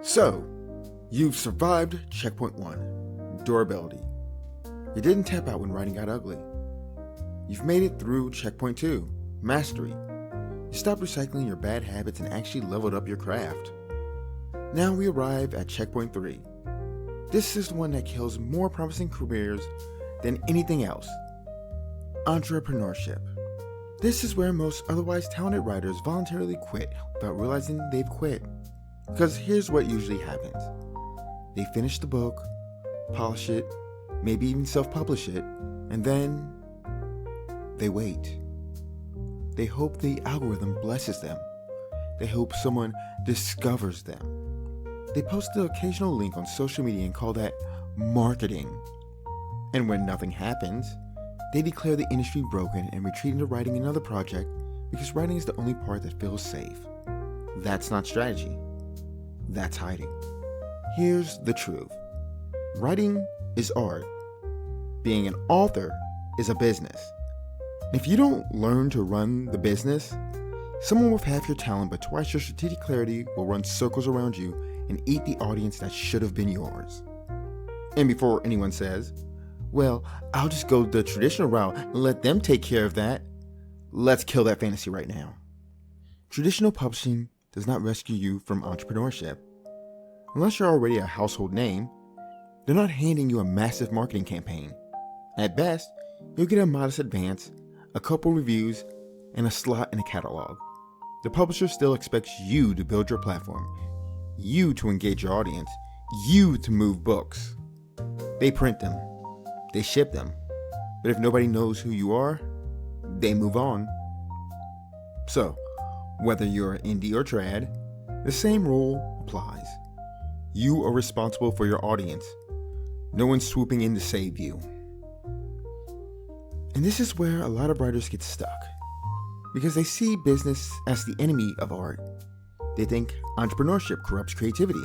So, you've survived checkpoint 1, durability. You didn't tap out when writing got ugly. You've made it through checkpoint 2, mastery. You stopped recycling your bad habits and actually leveled up your craft. Now we arrive at checkpoint 3. This is the one that kills more promising careers than anything else. Entrepreneurship. This is where most otherwise talented writers voluntarily quit without realizing they've quit. Because here's what usually happens. They finish the book, polish it, maybe even self-publish it, and then they wait. They hope the algorithm blesses them. They hope someone discovers them. They post the occasional link on social media and call that marketing. And when nothing happens, they declare the industry broken and retreat into writing another project because writing is the only part that feels safe. That's not strategy. That's hiding. Here's the truth. Writing is art. Being an author is a business. If you don't learn to run the business, someone with half your talent but twice your strategic clarity will run circles around you and eat the audience that should have been yours. And before anyone says, well, I'll just go the traditional route and let them take care of that, let's kill that fantasy right now. Traditional publishing does not rescue you from entrepreneurship. Unless you're already a household name, they're not handing you a massive marketing campaign. At best, you'll get a modest advance, a couple reviews, and a slot in a catalog. The publisher still expects you to build your platform, you to engage your audience, you to move books. They print them, they ship them, but if nobody knows who you are, they move on. So, whether you're indie or trad, the same rule applies. You are responsible for your audience. No one's swooping in to save you. And this is where a lot of writers get stuck, because they see business as the enemy of art. They think entrepreneurship corrupts creativity.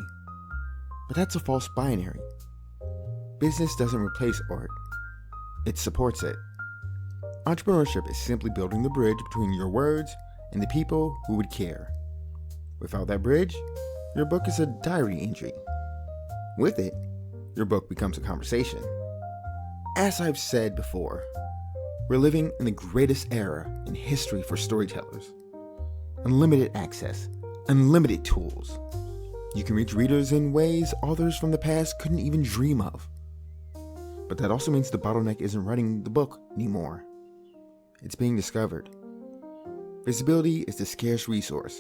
But that's a false binary. Business doesn't replace art. It supports it. Entrepreneurship is simply building the bridge between your words and the people who would care. Without that bridge, your book is a diary entry. With it, your book becomes a conversation. As I've said before, we're living in the greatest era in history for storytellers. Unlimited access, unlimited tools. You can reach readers in ways authors from the past couldn't even dream of. But that also means the bottleneck isn't writing the book anymore. It's being discovered. Visibility is the scarce resource.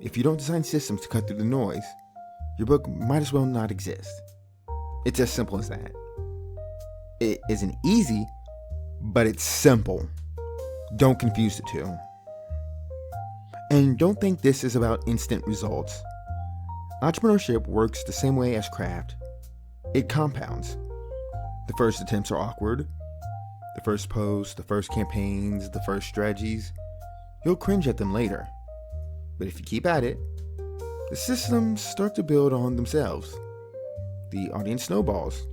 If you don't design systems to cut through the noise, your book might as well not exist. It's as simple as that. It isn't easy, but it's simple. Don't confuse the two. And don't think this is about instant results. Entrepreneurship works the same way as craft. It compounds. The first attempts are awkward. The first posts, the first campaigns, the first strategies. You'll cringe at them later. But if you keep at it, the systems start to build on themselves. The audience snowballs.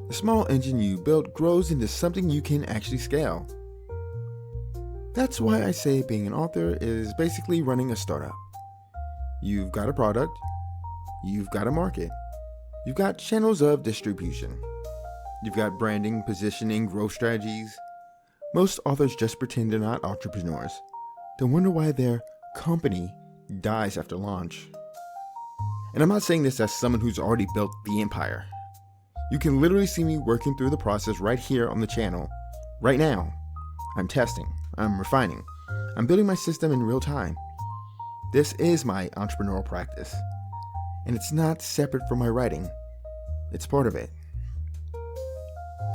The small engine you built grows into something you can actually scale. That's why I say being an author is basically running a startup. You've got a product, you've got a market, you've got channels of distribution, you've got branding, positioning, growth strategies. Most authors just pretend they're not entrepreneurs. They wonder why their company dies after launch. And I'm not saying this as someone who's already built the empire. You can literally see me working through the process right here on the channel, right now. I'm testing, I'm refining, I'm building my system in real time. This is my entrepreneurial practice, and it's not separate from my writing. It's part of it.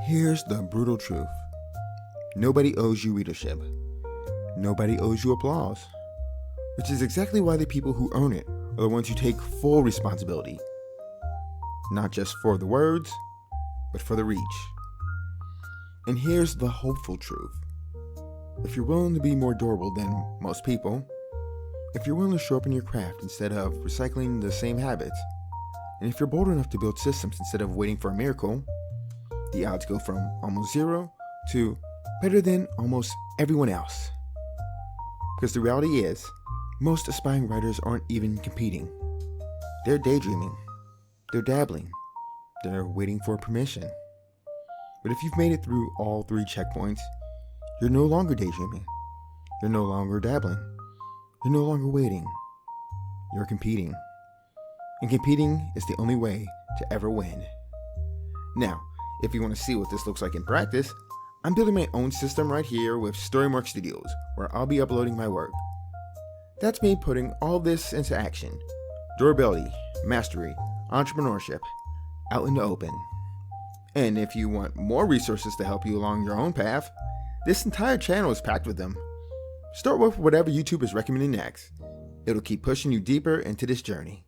Here's the brutal truth. Nobody owes you readership. Nobody owes you applause. Which is exactly why the people who earn it are the ones who take full responsibility. Not just for the words, but for the reach. And here's the hopeful truth. If you're willing to be more durable than most people, if you're willing to sharpen your craft instead of recycling the same habits, and if you're bold enough to build systems instead of waiting for a miracle, the odds go from almost zero to better than almost everyone else. Because the reality is, Most aspiring writers aren't even competing. They're daydreaming. They're dabbling. They're waiting for permission. But if you've made it through all 3 checkpoints, you're no longer daydreaming. You're no longer dabbling. You're no longer waiting. You're competing. And competing is the only way to ever win. Now, if you want to see what this looks like in practice, I'm building my own system right here with Storymark Studios, where I'll be uploading my work. That's me putting all this into action. Durability, mastery, entrepreneurship, out in the open. And if you want more resources to help you along your own path, this entire channel is packed with them. Start with whatever YouTube is recommending next. It'll keep pushing you deeper into this journey.